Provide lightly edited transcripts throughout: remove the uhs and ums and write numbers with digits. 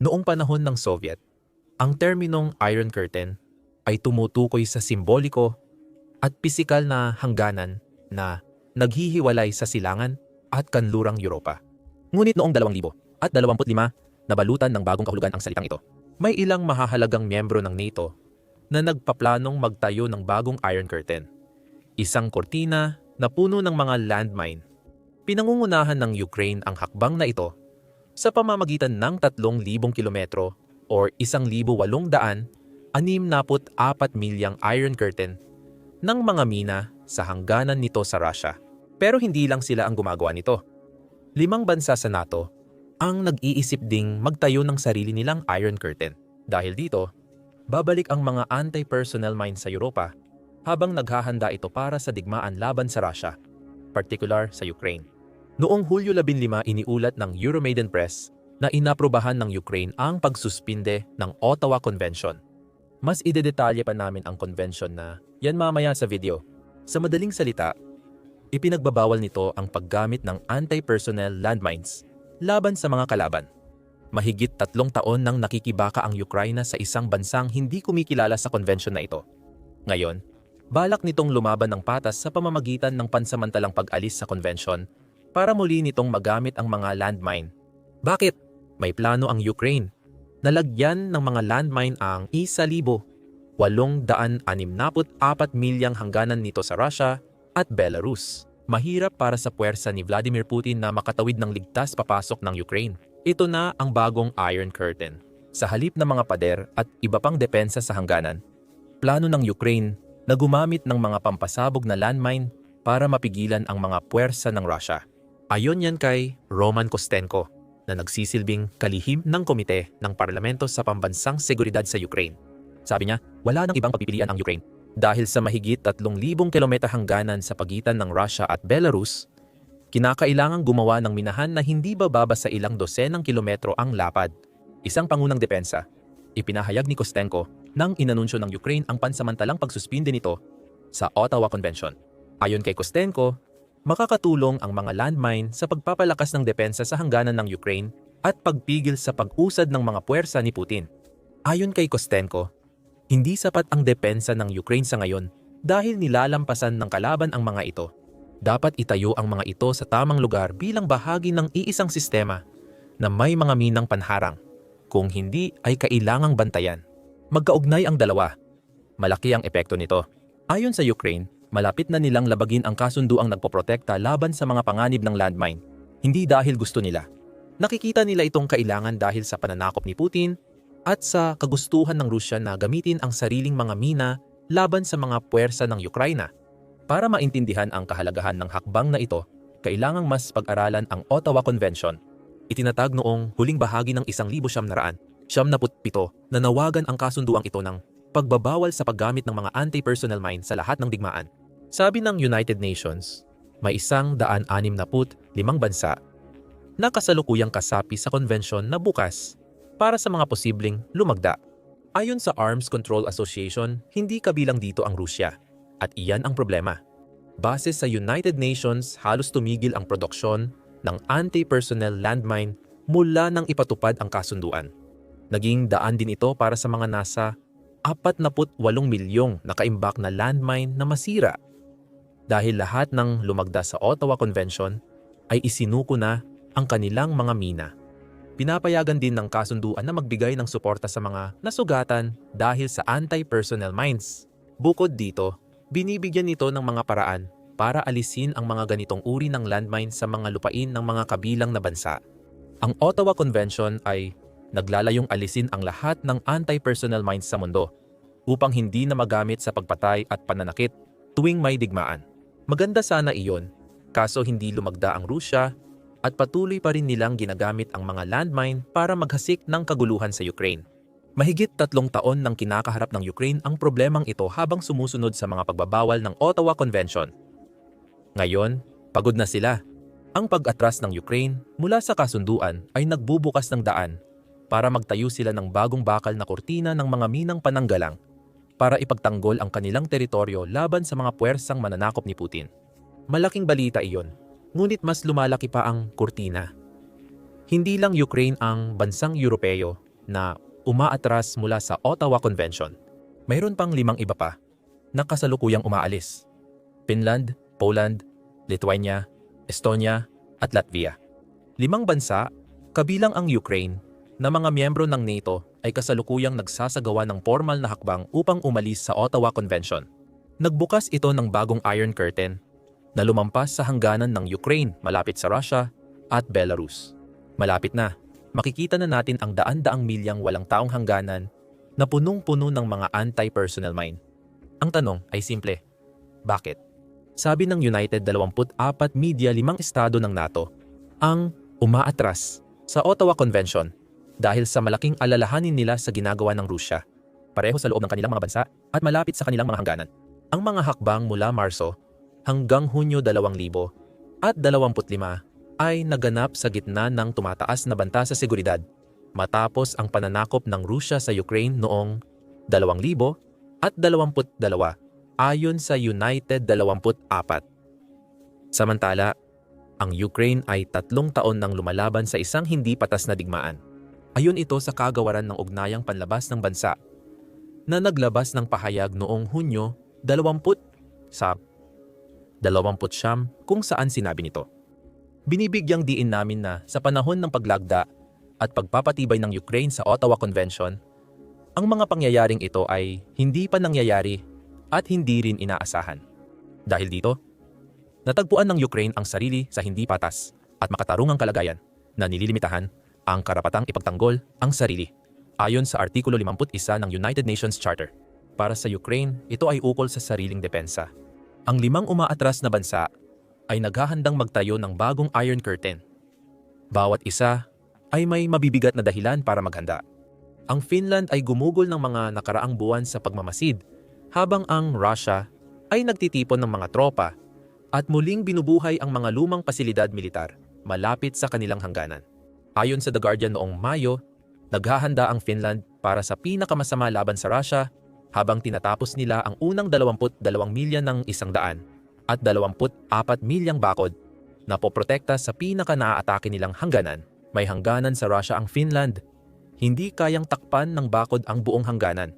Noong panahon ng Soviet, ang terminong Iron Curtain ay tumutukoy sa simboliko at pisikal na hangganan na naghihiwalay sa silangan at kanlurang Europa. Ngunit noong 2025, nabalutan ng bagong kahulugan ang salitang ito. May ilang mahahalagang miyembro ng NATO na nagpaplanong magtayo ng bagong Iron Curtain. Isang kortina na puno ng mga landmine. Pinangungunahan ng Ukraine ang hakbang na ito sa pamamagitan ng 3,000 kilometro or 1,864 milyang Iron Curtain ng mga mina sa hangganan nito sa Russia. Pero hindi lang sila ang gumagawa nito. 5 bansa sa NATO ang nag-iisip ding magtayo ng sarili nilang Iron Curtain. Dahil dito, babalik ang mga anti-personnel mines sa Europa habang naghahanda ito para sa digmaan laban sa Russia, particular sa Ukraine. Noong Hulyo 15 iniulat ng Euromaidan Press na inaprubahan ng Ukraine ang pagsuspinde ng Ottawa Convention. Mas idedetalye pa namin ang convention na yan mamaya sa video. Sa madaling salita, ipinagbabawal nito ang paggamit ng anti-personnel landmines laban sa mga kalaban. Mahigit 3 taon nang nakikibaka ang Ukraine sa isang bansang hindi kumikilala sa convention na ito. Ngayon, balak nitong lumaban ng patas sa pamamagitan ng pansamantalang pag-alis sa convention para muli nitong magamit ang mga landmine. Bakit? May plano ang Ukraine. Nalagyan ng mga landmine ang 1,864 milyang hangganan nito sa Russia at Belarus. Mahirap para sa puwersa ni Vladimir Putin na makatawid ng ligtas papasok ng Ukraine. Ito na ang bagong Iron Curtain. Sa halip ng mga pader at iba pang depensa sa hangganan, plano ng Ukraine na gumamit ng mga pampasabog na landmine para mapigilan ang mga puwersa ng Russia. Ayon yan kay Roman Kostenko na nagsisilbing kalihim ng komite ng parlamento sa pambansang seguridad sa Ukraine. Sabi niya, wala nang ibang pagpipilian ang Ukraine. Dahil sa mahigit 3,000 kilometro hangganan sa pagitan ng Russia at Belarus, kinakailangang gumawa ng minahan na hindi bababa sa ilang dosenang kilometro ang lapad. Isang pangunang depensa. Ipinahayag ni Kostenko nang inanunsyo ng Ukraine ang pansamantalang pagsuspinde nito sa Ottawa Convention. Ayon kay Kostenko, makakatulong ang mga landmine sa pagpapalakas ng depensa sa hangganan ng Ukraine at pagpigil sa pag-usad ng mga puwersa ni Putin. Ayon kay Kostenko, hindi sapat ang depensa ng Ukraine sa ngayon dahil nilalampasan ng kalaban ang mga ito. Dapat itayo ang mga ito sa tamang lugar bilang bahagi ng iisang sistema na may mga minang panharang. Kung hindi ay kailangang bantayan. Magkaugnay ang dalawa. Malaki ang epekto nito. Ayon sa Ukraine, malapit na nilang labagin ang kasunduang nagpoprotekta laban sa mga panganib ng landmine. Hindi dahil gusto nila. Nakikita nila itong kailangan dahil sa pananakop ni Putin at sa kagustuhan ng Rusya na gamitin ang sariling mga mina laban sa mga puwersa ng Ukraine. Para maintindihan ang kahalagahan ng hakbang na ito, kailangang mas pag-aralan ang Ottawa Convention. Itinatag noong huling bahagi ng 1977 na nawagan ang kasunduang ito ng pagbabawal sa paggamit ng mga anti-personnel mine sa lahat ng digmaan. Sabi ng United Nations, may 165 bansa na kasalukuyang kasapi sa convention na bukas para sa mga posibleng lumagda. Ayon sa Arms Control Association, hindi kabilang dito ang Rusya. At iyan ang problema. Base sa United Nations, halos tumigil ang produksyon ng anti-personnel landmine mula nang ipatupad ang kasunduan. Naging daan din ito para sa mga nasa 48 milyong nakaimbak na landmine na masira. Dahil lahat ng lumagda sa Ottawa Convention ay isinuko na ang kanilang mga mina. Pinapayagan din ng kasunduan na magbigay ng suporta sa mga nasugatan dahil sa anti-personnel mines. Bukod dito, binibigyan nito ng mga paraan para alisin ang mga ganitong uri ng landmine sa mga lupain ng mga kabilang na bansa. Ang Ottawa Convention ay naglalayong alisin ang lahat ng anti-personnel mines sa mundo upang hindi na magamit sa pagpatay at pananakit tuwing may digmaan. Maganda sana iyon, kaso hindi lumagda ang Rusya at patuloy pa rin nilang ginagamit ang mga landmine para maghasik ng kaguluhan sa Ukraine. Mahigit 3 taon nang kinakaharap ng Ukraine ang problemang ito habang sumusunod sa mga pagbabawal ng Ottawa Convention. Ngayon, pagod na sila. Ang pag-atras ng Ukraine mula sa kasunduan ay nagbubukas ng daan para magtayo sila ng bagong bakal na kurtina ng mga minang pananggalang para ipagtanggol ang kanilang teritoryo laban sa mga puwersang mananakop ni Putin. Malaking balita iyon. Ngunit mas lumalaki pa ang kurtina. Hindi lang Ukraine ang bansang Europeo na umaatras mula sa Ottawa Convention. Mayroon pang 5 iba pa na kasalukuyang umaalis. Finland, Poland, Lithuania, Estonia, at Latvia. 5 bansa, kabilang ang Ukraine, na mga miyembro ng NATO ay kasalukuyang nagsasagawa ng formal na hakbang upang umalis sa Ottawa Convention. Nagbukas ito ng bagong Iron Curtain na lumampas sa hangganan ng Ukraine malapit sa Russia at Belarus. Malapit na, makikita na natin ang daan-daang milyang walang taong hangganan na punong-puno ng mga anti-personnel mine. Ang tanong ay simple, bakit? Sabi ng United 24 Media 5 estado ng NATO ang umaatras sa Ottawa Convention dahil sa malaking alalahanin nila sa ginagawa ng Rusya, pareho sa loob ng kanilang mga bansa at malapit sa kanilang mga hangganan. Ang mga hakbang mula Marso hanggang Hunyo 2025 ay naganap sa gitna ng tumataas na banta sa seguridad matapos ang pananakop ng Rusya sa Ukraine noong 2022 ayon sa United 24. Samantala, ang Ukraine ay 3 taon nang lumalaban sa isang hindi patas na digmaan. Ayon ito sa kagawaran ng ugnayang panlabas ng bansa na naglabas ng pahayag noong Hunyo 20 sa 29 kung saan sinabi nito. Binibigyang diin namin na sa panahon ng paglagda at pagpapatibay ng Ukraine sa Ottawa Convention, ang mga pangyayaring ito ay hindi pa nangyayari at hindi rin inaasahan. Dahil dito, natagpuan ng Ukraine ang sarili sa hindi patas at makatarungang kalagayan na nililimitahan ang karapatang ipagtanggol ang sarili. Ayon sa Artikulo 51 ng United Nations Charter, para sa Ukraine, ito ay ukol sa sariling depensa. Ang 5 umaatras na bansa ay naghahandang magtayo ng bagong Iron Curtain. Bawat isa ay may mabibigat na dahilan para maghanda. Ang Finland ay gumugol ng mga nakaraang buwan sa pagmamasid, habang ang Russia ay nagtitipon ng mga tropa at muling binubuhay ang mga lumang pasilidad militar malapit sa kanilang hangganan. Ayon sa The Guardian noong Mayo, naghahanda ang Finland para sa pinakamasama laban sa Russia habang tinatapos nila ang unang 22 milya ng 100 at 24 milyang bakod na poprotekta sa pinaka-naaatake nilang hangganan. May hangganan sa Russia ang Finland. Hindi kayang takpan ng bakod ang buong hangganan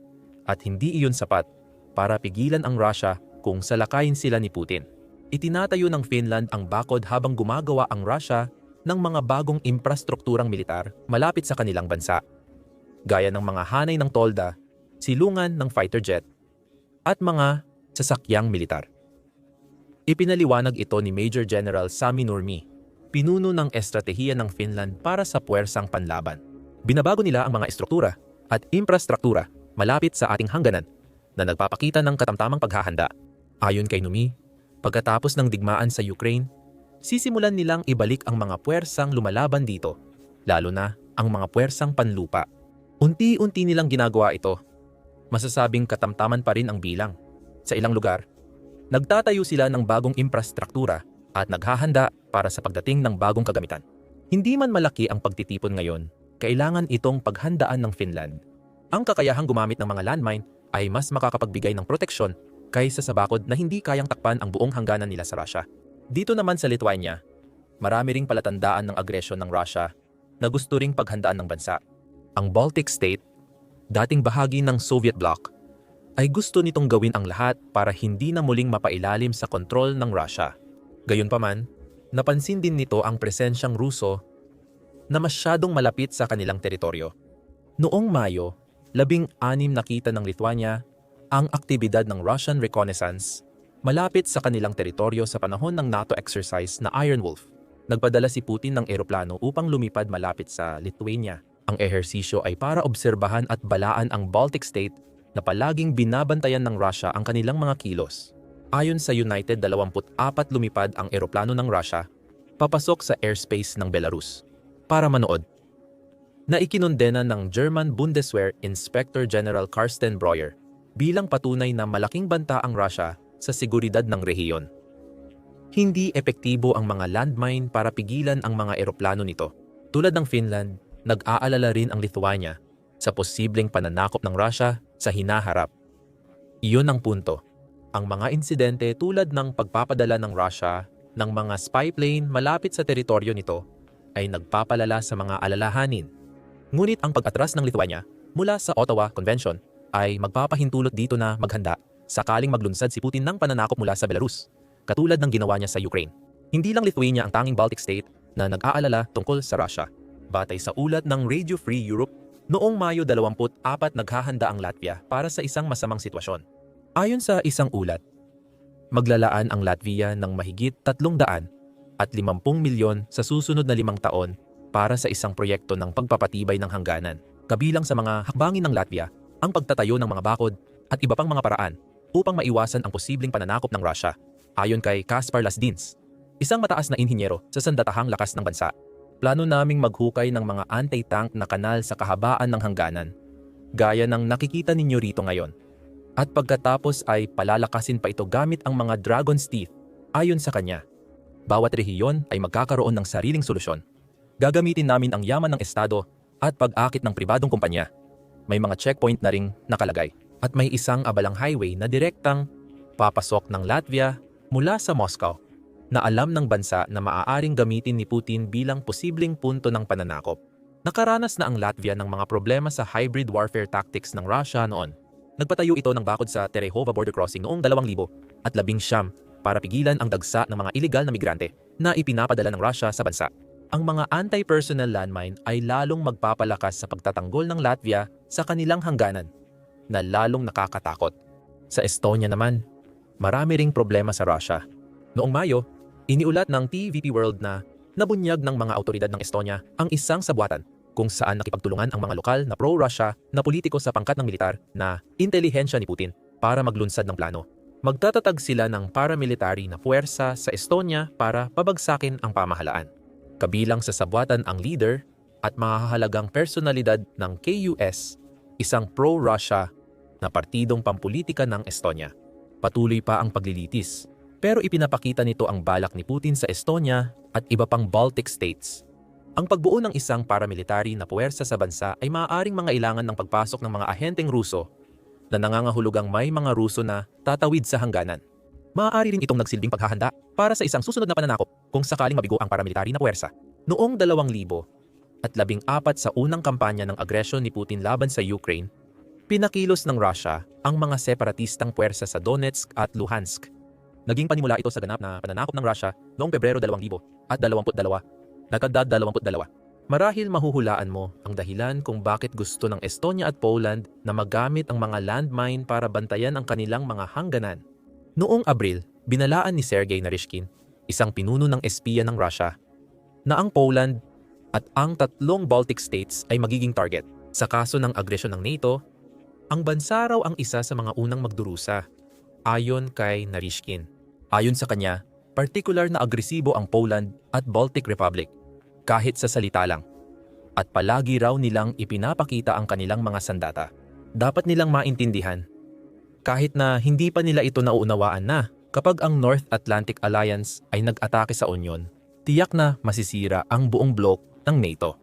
at hindi iyon sapat para pigilan ang Russia kung salakayin sila ni Putin. Itinatayo ng Finland ang bakod habang gumagawa ang Russia ng mga bagong infrastrukturang militar malapit sa kanilang bansa, gaya ng mga hanay ng tolda, silungan ng fighter jet, at mga sasakyang militar. Ipinaliwanag ito ni Major General Sami Nurmi, pinuno ng estratehiya ng Finland para sa puwersang panlaban. Binabago nila ang mga estruktura at infrastruktura malapit sa ating hangganan na nagpapakita ng katamtamang paghahanda. Ayon kay Nurmi, pagkatapos ng digmaan sa Ukraine, sisimulan nilang ibalik ang mga puwersang lumalaban dito, lalo na ang mga puwersang panlupa. Unti-unti nilang ginagawa ito. Masasabing katamtaman pa rin ang bilang. Sa ilang lugar, nagtatayo sila ng bagong infrastruktura at naghahanda para sa pagdating ng bagong kagamitan. Hindi man malaki ang pagtitipon ngayon, kailangan itong paghandaan ng Finland. Ang kakayahang gumamit ng mga landmine ay mas makakapagbigay ng proteksyon kaysa sa bakod na hindi kayang takpan ang buong hangganan nila sa Russia. Dito naman sa Lithuania, marami ring palatandaan ng agresyon ng Russia na gusto ring paghandaan ng bansa. Ang Baltic State, dating bahagi ng Soviet bloc, ay gusto nitong gawin ang lahat para hindi na muling mapailalim sa kontrol ng Russia. Gayunpaman, napansin din nito ang presensyang Ruso na masyadong malapit sa kanilang teritoryo. Noong Mayo, 16 nakita ng Lithuania ang aktibidad ng Russian reconnaissance malapit sa kanilang teritoryo sa panahon ng NATO exercise na Iron Wolf. Nagpadala si Putin ng eroplano upang lumipad malapit sa Lithuania. Ang ehersisyo ay para obserbahan at balaan ang Baltic State na palaging binabantayan ng Russia ang kanilang mga kilos. Ayon sa United 24, lumipad ang eroplano ng Russia papasok sa airspace ng Belarus para manood. Na ikinondena ng German Bundeswehr Inspector General Carsten Breuer bilang patunay na malaking banta ang Russia sa seguridad ng rehiyon. Hindi epektibo ang mga landmine para pigilan ang mga eroplano nito. Tulad ng Finland, nag-aalala rin ang Lithuania sa posibleng pananakop ng Russia sa hinaharap. Iyon ang punto. Ang mga insidente tulad ng pagpapadala ng Russia ng mga spy plane malapit sa teritoryo nito ay nagpapalala sa mga alalahanin Ngunit ang pag-atras ng Lithuania mula sa Ottawa Convention ay magpapahintulot dito na maghanda sakaling maglunsad si Putin ng pananakop mula sa Belarus, katulad ng ginawa niya sa Ukraine. Hindi lang Lithuania ang tanging Baltic state na nag-aalala tungkol sa Russia. Batay sa ulat ng Radio Free Europe, noong Mayo 24 naghahanda ang Latvia para sa isang masamang sitwasyon. Ayon sa isang ulat, maglalaan ang Latvia ng mahigit 350 milyon sa susunod na 5 taon para sa isang proyekto ng pagpapatibay ng hangganan. Kabilang sa mga hakbangin ng Latvia ang pagtatayo ng mga bakod at iba pang mga paraan upang maiwasan ang posibleng pananakop ng Russia. Ayon kay Kaspar Lasdins, isang mataas na inhinyero sa sandatahang lakas ng bansa, plano naming maghukay ng mga anti-tank na kanal sa kahabaan ng hangganan, gaya ng nakikita ninyo rito ngayon. At pagkatapos ay palalakasin pa ito gamit ang mga Dragon's Teeth. Ayon sa kanya, bawat rehiyon ay magkakaroon ng sariling solusyon. Gagamitin namin ang yaman ng estado at pag-akit ng pribadong kumpanya. May mga checkpoint na ring nakalagay. At may isang abalang highway na direktang papasok ng Latvia mula sa Moscow, na alam ng bansa na maaaring gamitin ni Putin bilang posibleng punto ng pananakop. Nakaranas na ang Latvia ng mga problema sa hybrid warfare tactics ng Russia noon. Nagpatayo ito ng bakod sa Terehova border crossing noong 2019 para pigilan ang dagsa ng mga iligal na migrante na ipinapadala ng Russia sa bansa. Ang mga anti-personnel landmine ay lalong magpapalakas sa pagtatanggol ng Latvia sa kanilang hangganan, na lalong nakakatakot. Sa Estonia naman, marami ring problema sa Russia. Noong Mayo, iniulat ng TVP World na nabunyag ng mga awtoridad ng Estonia ang isang sabwatan kung saan nakipagtulungan ang mga lokal na pro-Russia na politiko sa pangkat ng militar na intelihensya ni Putin para maglunsad ng plano. Magtatatag sila ng paramilitary na puwersa sa Estonia para pabagsakin ang pamahalaan. Kabilang sa sabwatan ang leader at mahahalagang personalidad ng KUS, isang pro-Russia na partidong pampulitika ng Estonia. Patuloy pa ang paglilitis, pero ipinapakita nito ang balak ni Putin sa Estonia at iba pang Baltic states. Ang pagbuo ng isang paramilitary na puwersa sa bansa ay maaaring mangailangan ng pagpasok ng mga ahenteng Ruso na nangangahulugang may mga Ruso na tatawid sa hangganan. Maaari rin itong nagsilbing paghahanda para sa isang susunod na pananakop kung sakaling mabigo ang paramilitary na puwersa. Noong 2014 sa unang kampanya ng agresyon ni Putin laban sa Ukraine, pinakilos ng Russia ang mga separatistang puwersa sa Donetsk at Luhansk. Naging panimula ito sa ganap na pananakop ng Russia noong Pebrero 2022, Nagkadad 22. Marahil mahuhulaan mo ang dahilan kung bakit gusto ng Estonia at Poland na magamit ang mga landmine para bantayan ang kanilang mga hangganan. Noong Abril, binalaan ni Sergei Naryshkin, isang pinuno ng espiya ng Russia, na ang Poland at ang 3 Baltic states ay magiging target. Sa kaso ng agresyon ng NATO, ang bansa raw ang isa sa mga unang magdurusa, ayon kay Naryshkin. Ayon sa kanya, partikular na agresibo ang Poland at Baltic Republic, kahit sa salita lang. At palagi raw nilang ipinapakita ang kanilang mga sandata. Dapat nilang maintindihan, kahit na hindi pa nila ito nauunawaan na, kapag ang North Atlantic Alliance ay nag-atake sa Union, tiyak na masisira ang buong blok ng NATO.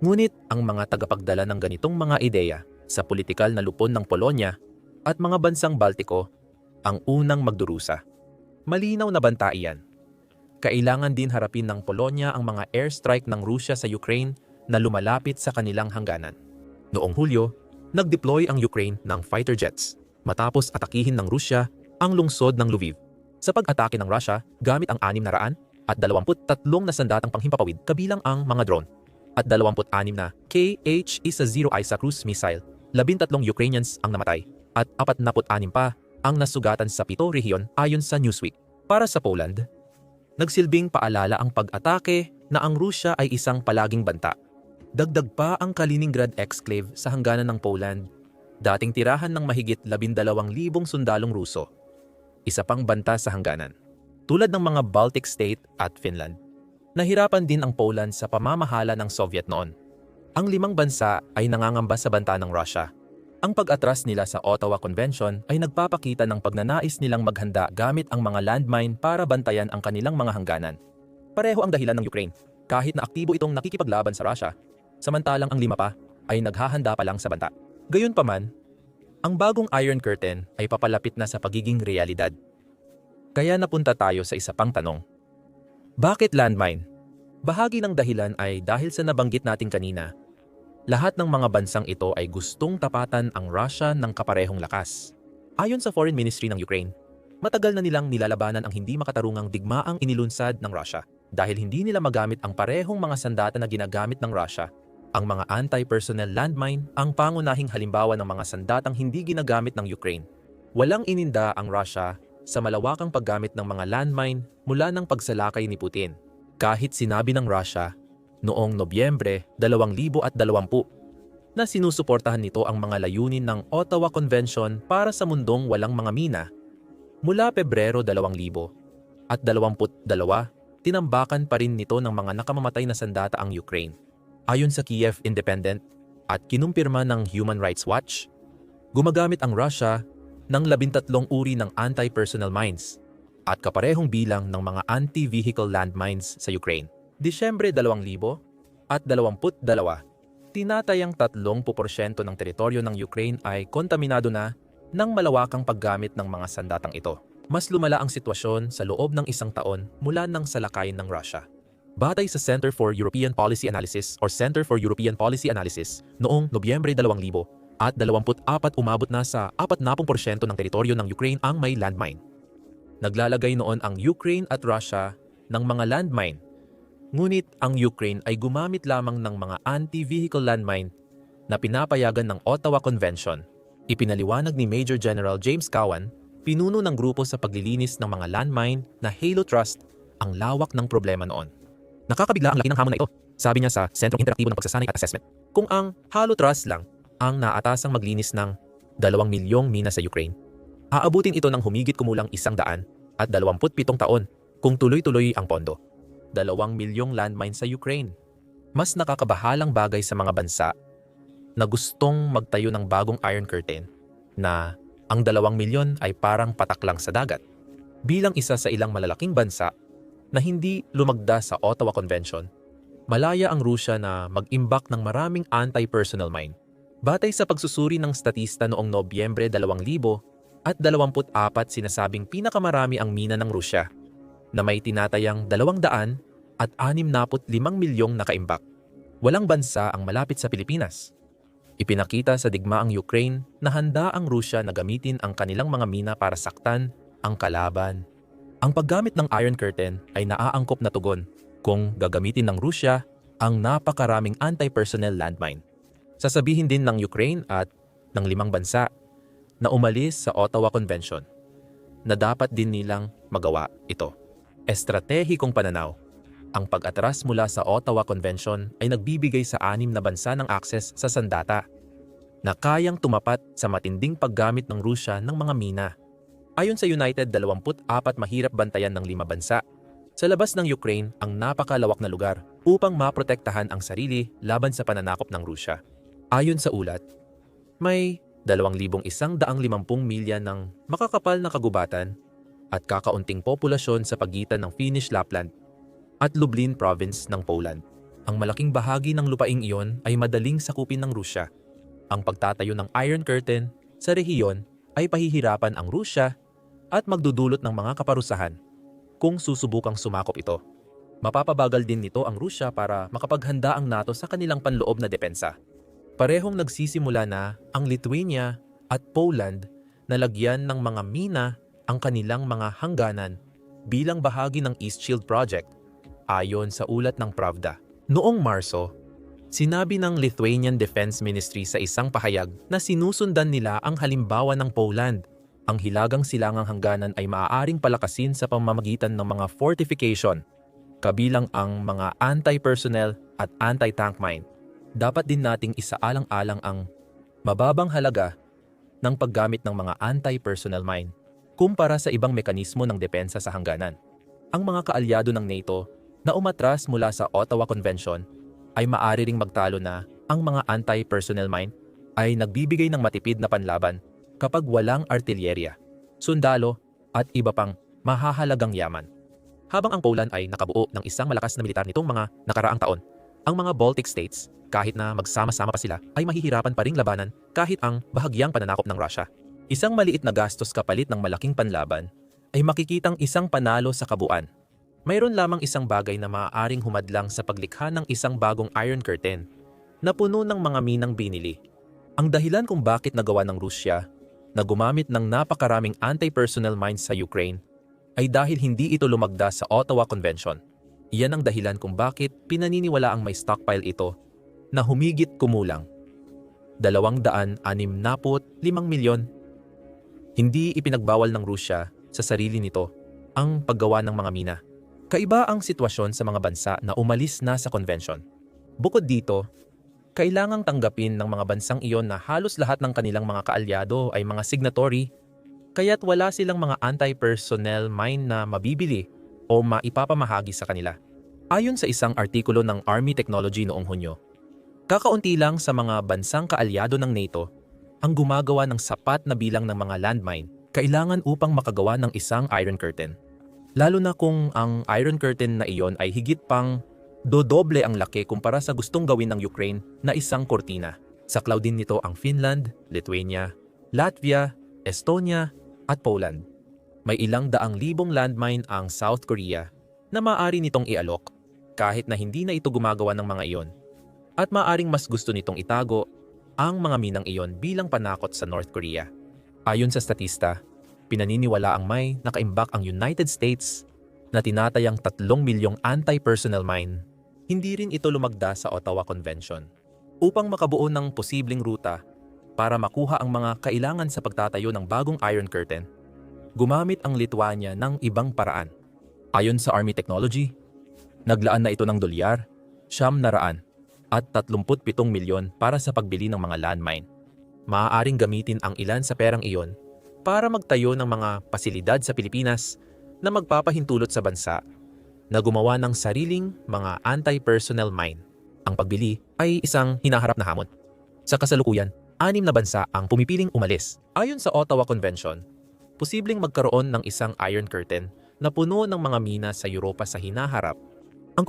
Ngunit ang mga tagapagdala ng ganitong mga ideya sa politikal na lupon ng Polonya at mga bansang Baltiko ang unang magdurusa. Malinaw na banta iyan. Kailangan din harapin ng Polonya ang mga airstrike ng Rusya sa Ukraine na lumalapit sa kanilang hangganan. Noong Hulyo, nag-deploy ang Ukraine ng fighter jets matapos atakihin ng Rusya ang lungsod ng Lviv. Sa pag-atake ng Russia gamit ang 600 at 23 na sandatang panghimpapawid kabilang ang mga drone at 26 na Kh-130 ISA cruise missile, 13 Ukrainians ang namatay at 46 pa ang nasugatan sa 7 rehiyon ayon sa Newsweek. Para sa Poland, nagsilbing paalala ang pag-atake na ang Rusya ay isang palaging banta. Dagdag pa ang Kaliningrad exclave sa hangganan ng Poland, dating tirahan ng mahigit 12,000 sundalong Ruso. Isa pang banta sa hangganan. Tulad ng mga Baltic state at Finland, nahirapan din ang Poland sa pamamahala ng Soviet noon. Ang 5 bansa ay nangangamba sa banta ng Russia. Ang pag-atras nila sa Ottawa Convention ay nagpapakita ng pagnanais nilang maghanda gamit ang mga landmine para bantayan ang kanilang mga hangganan. Pareho ang dahilan ng Ukraine, kahit na aktibo itong nakikipaglaban sa Russia, samantalang ang 5 pa ay naghahanda pa lang sa banta. Gayunpaman, ang bagong Iron Curtain ay papalapit na sa pagiging realidad. Kaya napunta tayo sa isa pang tanong. Bakit landmine? Bahagi ng dahilan ay dahil sa nabanggit natin kanina. Lahat ng mga bansang ito ay gustong tapatan ang Russia ng kaparehong lakas. Ayon sa Foreign Ministry ng Ukraine, matagal na nilang nilalabanan ang hindi makatarungang digmaang inilunsad ng Russia dahil hindi nila magamit ang parehong mga sandata na ginagamit ng Russia. Ang mga anti-personnel landmine ang pangunahing halimbawa ng mga sandatang hindi ginagamit ng Ukraine. Walang ininda ang Russia sa malawakang paggamit ng mga landmine mula ng pagsalakay ni Putin. Kahit sinabi ng Russia noong Nobyembre 2020 na sinusuportahan nito ang mga layunin ng Ottawa Convention para sa mundong walang mga mina. Mula Pebrero 2022, tinambakan pa rin nito ng mga nakamamatay na sandata ang Ukraine. Ayon sa Kiev Independent at kinumpirma ng Human Rights Watch, gumagamit ang Russia ng 13 uri ng anti-personnel mines at kaparehong bilang ng mga anti-vehicle landmines sa Ukraine. Disyembre 2022, tinatayang 30% ng teritoryo ng Ukraine ay kontaminado na ng malawakang paggamit ng mga sandatang ito. Mas lumala ang sitwasyon sa loob ng isang taon mula ng salakayin ng Russia. Batay sa Center for European Policy Analysis or Center for European Policy Analysis, noong Nobyembre 2024 umabot na sa 40% ng teritoryo ng Ukraine ang may landmine. Naglalagay noon ang Ukraine at Russia ng mga landmine. Ngunit ang Ukraine ay gumamit lamang ng mga anti-vehicle landmine na pinapayagan ng Ottawa Convention. Ipinaliwanag ni Major General James Cowan, pinuno ng grupo sa paglilinis ng mga landmine na Halo Trust, ang lawak ng problema noon. Nakakabigla ang laki ng hamon na ito, sabi niya sa Sentrong Interaktibo ng Pagsasanay at Assessment. Kung ang Halo Trust lang ang naatasang maglinis ng 2 milyong mina sa Ukraine, aabutin ito ng humigit kumulang 127 taon kung tuloy-tuloy ang pondo. 2 milyong landmine sa Ukraine. Mas nakakabahalang bagay sa mga bansa na gustong magtayo ng bagong Iron Curtain na ang 2 milyon ay parang patak lang sa dagat. Bilang isa sa ilang malalaking bansa na hindi lumagda sa Ottawa Convention, malaya ang Rusya na mag-imbak ng maraming anti-personnel mine. Batay sa pagsusuri ng statista noong Nobyembre 2024, sinasabing pinakamarami ang mina ng Rusya na may tinatayang 265 milyong nakaimbak. Walang bansa ang malapit sa Pilipinas. Ipinakita sa digmaang Ukraine na handa ang Rusya na gamitin ang kanilang mga mina para saktan ang kalaban. Ang paggamit ng Iron Curtain ay naaangkop na tugon kung gagamitin ng Rusya ang napakaraming anti-personnel landmine. Sasabihin din ng Ukraine at ng 5 bansa na umalis sa Ottawa Convention na dapat din nilang magawa ito. Estratehikong pananaw. Ang pag-atras mula sa Ottawa Convention ay nagbibigay sa 6 na bansa ng akses sa sandata na kayang tumapat sa matinding paggamit ng Rusya ng mga mina. Ayon sa United 24 mahirap bantayan ng 5 bansa sa labas ng Ukraine ang napakalawak na lugar upang maprotektahan ang sarili laban sa pananakop ng Rusya. Ayon sa ulat, may 2,150 milya ng makakapal na kagubatan at kakaunting populasyon sa pagitan ng Finnish Lapland at Lublin Province ng Poland. Ang malaking bahagi ng lupaing iyon ay madaling sakupin ng Rusya. Ang pagtatayo ng Iron Curtain sa rehiyon ay pahihirapan ang Rusya at magdudulot ng mga kaparusahan kung susubukang sumakop ito. Mapapabagal din nito ang Rusya para makapaghanda ang NATO sa kanilang panloob na depensa. Parehong nagsisimula na ang Lithuania at Poland na lagyan ng mga mina ang kanilang mga hangganan bilang bahagi ng East Shield Project, ayon sa ulat ng Pravda. Noong Marso, sinabi ng Lithuanian Defense Ministry sa isang pahayag na sinusundan nila ang halimbawa ng Poland. Ang hilagang silangang hangganan ay maaaring palakasin sa pamamagitan ng mga fortification, kabilang ang mga anti-personnel at anti-tank mine. Dapat din nating isaalang-alang ang mababang halaga ng paggamit ng mga anti-personnel mine kumpara sa ibang mekanismo ng depensa sa hangganan. Ang mga kaalyado ng NATO na umatras mula sa Ottawa Convention ay maaari ring magtalo na ang mga anti-personnel mine ay nagbibigay ng matipid na panlaban kapag walang artilyerya, sundalo at iba pang mahahalagang yaman. Habang ang Poland ay nakabuo ng isang malakas na militar nitong mga nakaraang taon, ang mga Baltic states, kahit na magsama-sama pa sila, ay mahihirapan pa ring labanan kahit ang bahagyang pananakop ng Russia. Isang maliit na gastos kapalit ng malaking panlaban ay makikitang isang panalo sa kabuuan. Mayroon lamang isang bagay na maaaring humadlang sa paglikha ng isang bagong Iron Curtain. na puno ng mga minang binili. Ang dahilan kung bakit nagawa ng Rusya na gumamit ng napakaraming anti-personnel mines sa Ukraine ay dahil hindi ito lumagda sa Ottawa Convention. Iyan ang dahilan kung bakit pinaniniwala ang may stockpile ito na humigit kumulang 265 milyon. Hindi ipinagbawal ng Rusya sa sarili nito ang paggawa ng mga mina. Kaiba ang sitwasyon sa mga bansa na umalis na sa convention. Bukod dito, kailangang tanggapin ng mga bansang iyon na halos lahat ng kanilang mga kaalyado ay mga signatory, kaya't wala silang mga anti-personnel mine na mabibili o maipapamahagi sa kanila. Ayon sa isang artikulo ng Army Technology noong Hunyo, kakaunti lang sa mga bansang kaalyado ng NATO ang gumagawa ng sapat na bilang ng mga landmine kailangan upang makagawa ng isang Iron Curtain. Lalo na kung ang Iron Curtain na iyon ay higit pang dodoble ang laki kumpara sa gustong gawin ng Ukraine na isang kortina. Saklaw din nito ang Finland, Lithuania, Latvia, Estonia at Poland. May ilang daang libong landmine ang South Korea na maaari nitong ialok kahit na hindi na ito gumagawa ng mga iyon. At maaring mas gusto nitong itago ang mga minang iyon bilang panakot sa North Korea. Ayon sa statista, pinaniniwala ang may nakaimbak ang United States na tinatayang 3 milyong anti-personnel mine. Hindi rin ito lumagda sa Ottawa Convention. Upang makabuo ng posibleng ruta para makuha ang mga kailangan sa pagtatayo ng bagong Iron Curtain, gumamit ang Lithuania ng ibang paraan. Ayon sa Army Technology, naglaan na ito ng $900 at 37 milyon para sa pagbili ng mga landmine. Maaaring gamitin ang ilan sa perang iyon para magtayo ng mga pasilidad sa Pilipinas na magpapahintulot sa bansa na gumawa ng sariling mga anti-personnel mine. Ang pagbili ay isang hinaharap na hamon. Sa kasalukuyan, 6 na bansa ang pumipiling umalis. Ayon sa Ottawa Convention, posibleng magkaroon ng isang Iron Curtain na puno ng mga mina sa Europa sa hinaharap. Ang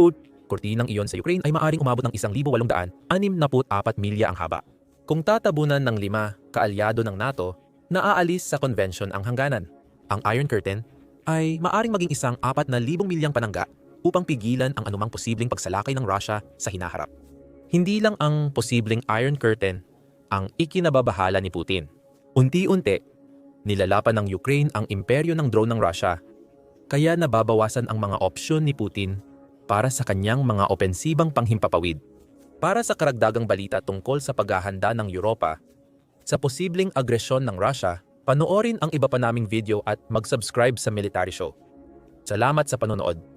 kortinang iyon sa Ukraine ay maaaring umabot ng 1,864 milya ang haba. Kung tatabunan ng 5 kaalyado ng NATO na aalis sa convention ang hangganan, ang Iron Curtain ay maaaring maging isang 4,000 milyang panangga upang pigilan ang anumang posibleng pagsalakay ng Russia sa hinaharap. Hindi lang ang posibleng Iron Curtain ang ikinababahala ni Putin. Unti-unti, nilalapan ng Ukraine ang imperyo ng drone ng Russia, kaya nababawasan ang mga opsyon ni Putin para sa kanyang mga opensibang panghimpapawid. Para sa karagdagang balita tungkol sa paghahanda ng Europa sa posibleng agresyon ng Russia, panoorin ang iba pa naming video at mag-subscribe sa Military Show. Salamat sa panonood.